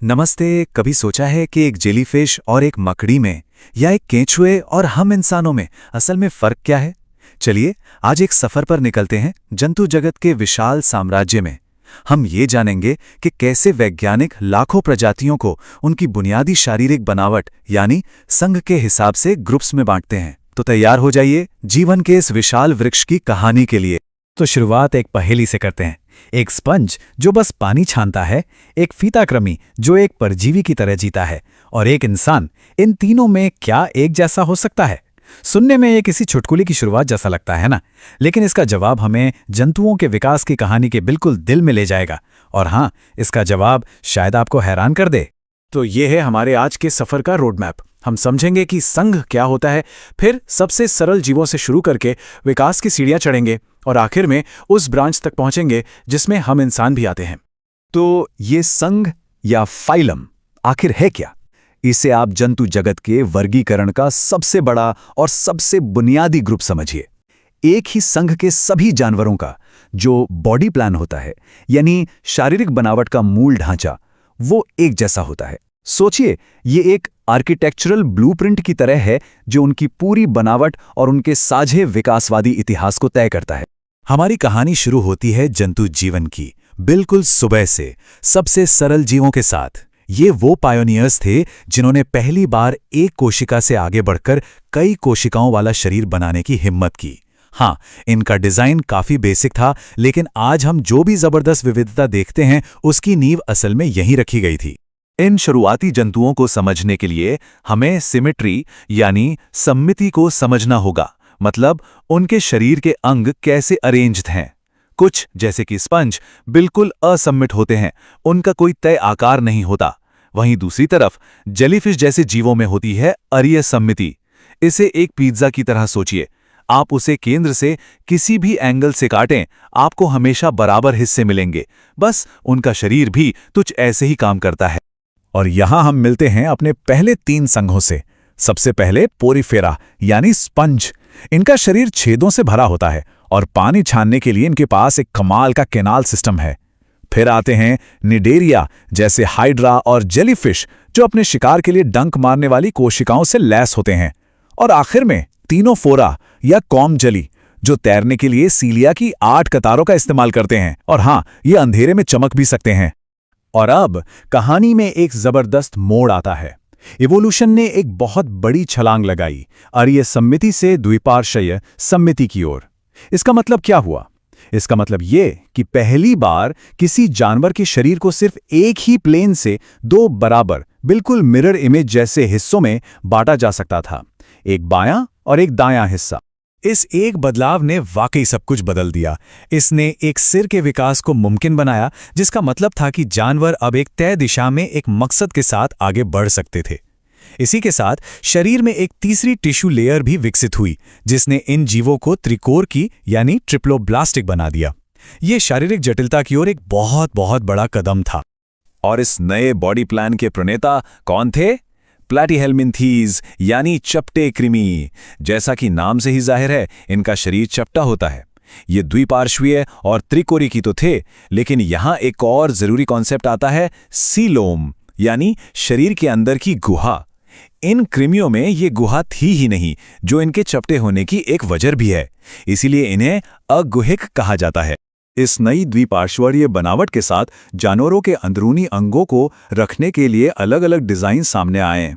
नमस्ते। कभी सोचा है कि एक जेलीफिश और एक मकड़ी में या एक केंचुए और हम इंसानों में असल में फर्क क्या है? चलिए आज एक सफर पर निकलते हैं जंतु जगत के विशाल साम्राज्य में। हम ये जानेंगे कि कैसे वैज्ञानिक लाखों प्रजातियों को उनकी बुनियादी शारीरिक बनावट यानी संघ के हिसाब से ग्रुप्स में बांटते हैं। तो तैयार हो जाइए जीवन के इस विशाल वृक्ष की कहानी के लिए। तो शुरुआत एक पहेली से करते हैं। एक स्पंज जो बस पानी छानता है, एक फीताकृमि जो एक परजीवी की तरह जीता है, और एक इंसान। इन तीनों में क्या एक जैसा हो सकता है? सुनने में ये किसी चुटकुले की शुरुआत जैसा लगता है ना, लेकिन इसका जवाब हमें जंतुओं के विकास की कहानी के बिल्कुल दिल में ले जाएगा। और हाँ, इसका जवाब शायद आपको हैरान कर दे। तो ये है हमारे आज के सफर का रोड मैप। हम समझेंगे कि संघ क्या होता है, फिर सबसे सरल जीवों से शुरू करके विकास की सीढ़ियां चढ़ेंगे और आखिर में उस ब्रांच तक पहुंचेंगे जिसमें हम इंसान भी आते हैं। तो ये संघ या फाइलम आखिर है क्या? इसे आप जंतु जगत के वर्गीकरण का सबसे बड़ा और सबसे बुनियादी ग्रुप समझिए। एक ही संघ के सभी जानवरों का जो बॉडी प्लान होता है, यानी शारीरिक बनावट का मूल ढांचा, वो एक जैसा होता है। सोचिए, ये एक आर्किटेक्चरल ब्लूप्रिंट की तरह है जो उनकी पूरी बनावट और उनके साझे विकासवादी इतिहास को तय करता है। हमारी कहानी शुरू होती है जंतु जीवन की, बिल्कुल सुबह से, सबसे सरल जीवों के साथ। ये वो पायोनियर्स थे जिन्होंने पहली बार एक कोशिका से आगे बढ़कर कई कोशिकाओं वाला शरीर बनाने की हिम्मत की। हाँ, इनका डिजाइन काफी बेसिक था, लेकिन आज हम जो भी जबरदस्त विविधता देखते हैं उसकी नींव असल में यहीं रखी गई थी। इन शुरुआती जंतुओं को समझने के लिए हमें सिमेट्री यानी सममिति को समझना होगा। मतलब उनके शरीर के अंग कैसे अरेंज्ड हैं। कुछ जैसे कि स्पंज बिल्कुल असममित होते हैं, उनका कोई तय आकार नहीं होता। वहीं दूसरी तरफ जेलीफिश जैसे जीवों में होती है अरीय सममिति। इसे एक पिज्जा की तरह सोचिए। आप उसे केंद्र से किसी भी एंगल से काटें, आपको हमेशा बराबर हिस्से मिलेंगे। बस उनका शरीर भी कुछ ऐसे ही काम करता है। और यहां हम मिलते हैं अपने पहले 3 संघों से। सबसे पहले पोरीफेरा यानी स्पंज। इनका शरीर छेदों से भरा होता है और पानी छानने के लिए इनके पास एक कमाल का कैनाल सिस्टम है। फिर आते हैं निडेरिया जैसे हाइड्रा और जेलीफिश जो अपने शिकार के लिए डंक मारने वाली कोशिकाओं से लैस होते हैं। और आखिर में तीनोफोरा या कॉमजली जो तैरने के लिए सीलिया की 8 कतारों का इस्तेमाल करते हैं। और हाँ, ये अंधेरे में चमक भी सकते हैं। और अब कहानी में एक जबरदस्त मोड़ आता है। इवोल्यूशन ने एक बहुत बड़ी छलांग लगाई, अरीय सममिति से द्विपार्श्वीय सममिति की ओर। इसका मतलब क्या हुआ? इसका मतलब ये कि पहली बार किसी जानवर के शरीर को सिर्फ एक ही प्लेन से 2 बराबर, बिल्कुल मिरर इमेज जैसे हिस्सों में बांटा जा सकता था, एक बायां और एक दायां हिस्सा। इस एक बदलाव ने वाकई सब कुछ बदल दिया। इसने एक सिर के विकास को मुमकिन बनाया, जिसका मतलब था कि जानवर अब एक तय दिशा में एक मकसद के साथ आगे बढ़ सकते थे। इसी के साथ शरीर में एक तीसरी टिश्यू लेयर भी विकसित हुई, जिसने इन जीवों को त्रिकोर की यानी ट्रिप्लोब्लास्टिक बना दिया। ये शारीरिक जटिलता की ओर एक बहुत बहुत बड़ा कदम था। और इस नए बॉडी प्लान के प्रणेता कौन थे? प्लैटीहेल्मिन्थीज यानी चपटे कृमि। जैसा कि नाम से ही जाहिर है, इनका शरीर चपटा होता है। ये द्विपार्श्वीय और त्रिकोरी की तो थे, लेकिन यहां एक और जरूरी कॉन्सेप्ट आता है, सीलोम यानी शरीर के अंदर की गुहा। इन कृमियों में ये गुहा थी ही नहीं, जो इनके चपटे होने की एक वजह भी है। इसीलिए इन्हें अगुहिक कहा जाता है। इस नई द्विपार्श्वीय बनावट के साथ जानवरों के अंदरूनी अंगों को रखने के लिए अलग अलग डिजाइन सामने आए,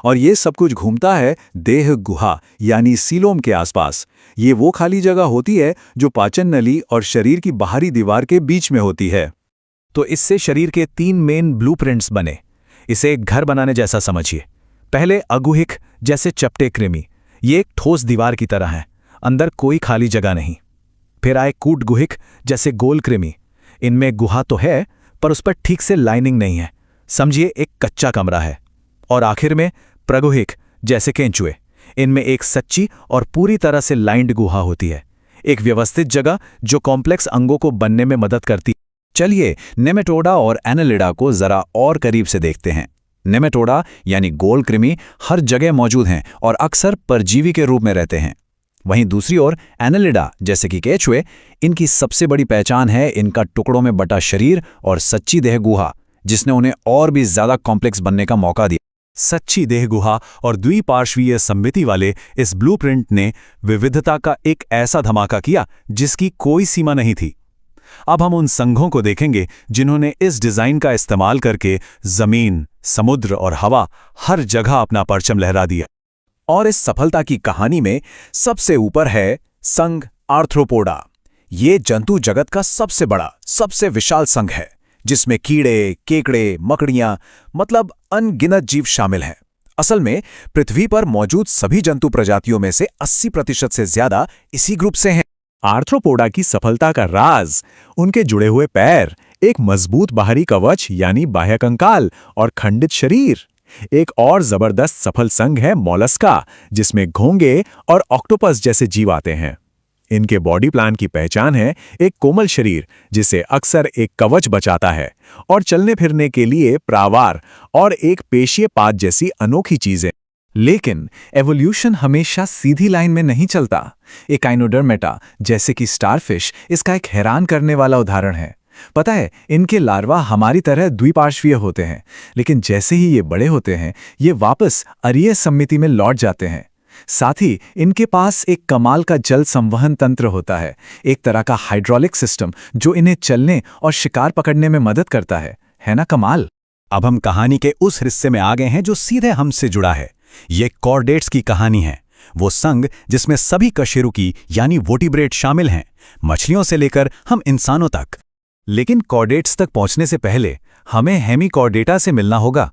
और ये सब कुछ घूमता है देह गुहा यानी सीलोम के आसपास। ये वो खाली जगह होती है जो पाचन नली और शरीर की बाहरी दीवार के बीच में होती है। तो इससे शरीर के 3 मेन ब्लूप्रिंट्स बने। इसे एक घर बनाने जैसा समझिए। पहले अगुहिक जैसे चपटे कृमि, ये एक ठोस दीवार की तरह है, अंदर कोई खाली जगह नहीं। फिर आए कूटगुहिक जैसे गोल कृमि। इनमें गुहा तो है, पर उस पर ठीक से लाइनिंग नहीं है, समझिए एक कच्चा कमरा है। और आखिर में प्रगुहिक जैसे केंचुए। इनमें एक सच्ची और पूरी तरह से लाइंड गुहा होती है, एक व्यवस्थित जगह जो कॉम्प्लेक्स अंगों को बनने में मदद करती है। चलिए नेमेटोडा और एनालिडा को जरा और करीब से देखते हैं। नेमेटोडा यानी गोल कृमि हर जगह मौजूद हैं और अक्सर परजीवी के रूप में रहते हैं। वहीं दूसरी ओर एनालिडा जैसे कि केचुए, इनकी सबसे बड़ी पहचान है इनका टुकड़ों में बटा शरीर और सच्ची देह गुहा। जिसने उन्हें और भी ज्यादा कॉम्प्लेक्स बनने का मौका दिया। सच्ची देह गुहा और द्विपार्श्वीय सममिति वाले इस ब्लूप्रिंट ने विविधता का एक ऐसा धमाका किया जिसकी कोई सीमा नहीं थी। अब हम उन संघों को देखेंगे जिन्होंने इस डिजाइन का इस्तेमाल करके जमीन, समुद्र और हवा हर जगह अपना परचम लहरा दिया। और इस सफलता की कहानी में सबसे ऊपर है संघ आर्थ्रोपोडा। ये जंतु जगत का सबसे बड़ा, सबसे विशाल संघ है, जिसमें कीड़े, केकड़े, मकड़ियां मतलब अनगिनत जीव शामिल हैं। असल में पृथ्वी पर मौजूद सभी जंतु प्रजातियों में से 80% से ज्यादा इसी ग्रुप से हैं। आर्थ्रोपोडा की सफलता का राज उनके जुड़े हुए पैर, एक मजबूत बाहरी कवच यानी बाह्य कंकाल और खंडित शरीर। एक और जबरदस्त सफल संघ है मोलस्का, जिसमें घोंगे और ऑक्टोपस जैसे जीव आते हैं। इनके बॉडी प्लान की पहचान है एक कोमल शरीर जिसे अक्सर एक कवच बचाता है, और चलने फिरने के लिए प्रावार और एक पेशीय पात जैसी अनोखी चीजें। लेकिन एवोल्यूशन हमेशा सीधी लाइन में नहीं चलता। एकाइनोडर्मेटा जैसे कि स्टारफिश इसका एक हैरान करने वाला उदाहरण है। पता है, इनके लार्वा हमारी तरह द्विपार्श्वीय होते हैं, लेकिन जैसे ही ये बड़े होते हैं ये वापस अरीय सममिति में लौट जाते हैं। साथ ही इनके पास एक कमाल का जल संवहन तंत्र होता है, एक तरह का हाइड्रोलिक सिस्टम जो इन्हें चलने और शिकार पकड़ने में मदद करता है ना कमाल। अब हम कहानी के उस हिस्से में आ गए हैं जो सीधे हमसे जुड़ा है। ये कॉर्डेट्स की कहानी है, वो संघ जिसमें सभी कशेरुकी यानी वोटिब्रेट शामिल हैं, मछलियों से लेकर हम इंसानों तक। लेकिन कॉर्डेट्स तक पहुंचने से पहले हमें हेमिकॉर्डेटा से मिलना होगा।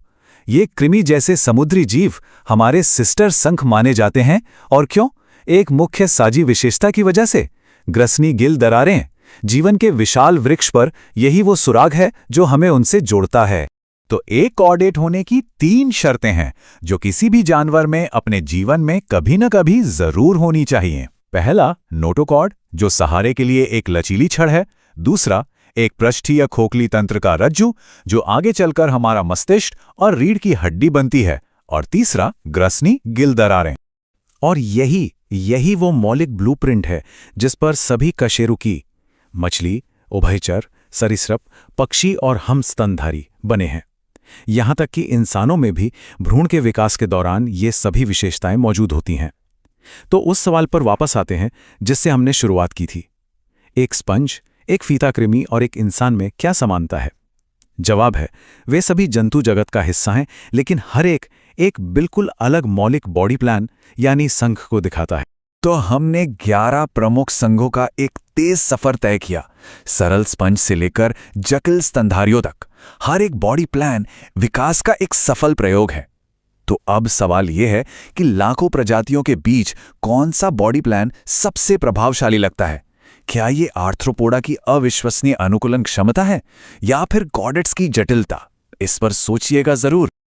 ये कृमि जैसे समुद्री जीव हमारे सिस्टर संघ माने जाते हैं। और क्यों? एक मुख्य साजी विशेषता की वजह से। ग्रसनी गिल दरारें। जीवन के विशाल वृक्ष पर यही वो सुराग है जो हमें उनसे जोड़ता है। तो एक कॉर्डेट होने की 3 शर्तें हैं जो किसी भी जानवर में अपने जीवन में कभी न कभी जरूर होनी चाहिए। पहला, नोटोकॉर्ड, जो सहारे के लिए एक लचीली छड़ है। दूसरा, एक पृष्ठीय खोखली तंत्र का रज्जु जो आगे चलकर हमारा मस्तिष्क और रीढ़ की हड्डी बनती है। और तीसरा, ग्रसनी गिल दरारें। और यही वो मौलिक ब्लूप्रिंट है जिस पर सभी कशेरुकी, मछली, उभयचर, सरीसृप, पक्षी और हम स्तनधारी बने हैं। यहाँ तक कि इंसानों में भी भ्रूण के विकास के दौरान ये सभी विशेषताएं मौजूद होती हैं। तो उस सवाल पर वापस आते हैं जिससे हमने शुरुआत की थी। एक स्पंज, एक फीता कृमि और एक इंसान में क्या समानता है? जवाब है, वे सभी जंतु जगत का हिस्सा हैं, लेकिन हर एक बिल्कुल अलग मौलिक बॉडी प्लान यानी संघ को दिखाता है। तो हमने 11 प्रमुख संघों का एक तेज सफर तय किया, सरल स्पंज से लेकर जटिल स्तनधारियों तक। हर एक बॉडी प्लान विकास का एक सफल प्रयोग है। तो अब सवाल यह है कि लाखों प्रजातियों के बीच कौन सा बॉडी प्लान सबसे प्रभावशाली लगता है? क्या ये आर्थ्रोपोडा की अविश्वसनीय अनुकूलन क्षमता है या फिर कॉर्डेट्स की जटिलता? इस पर सोचिएगा जरूर।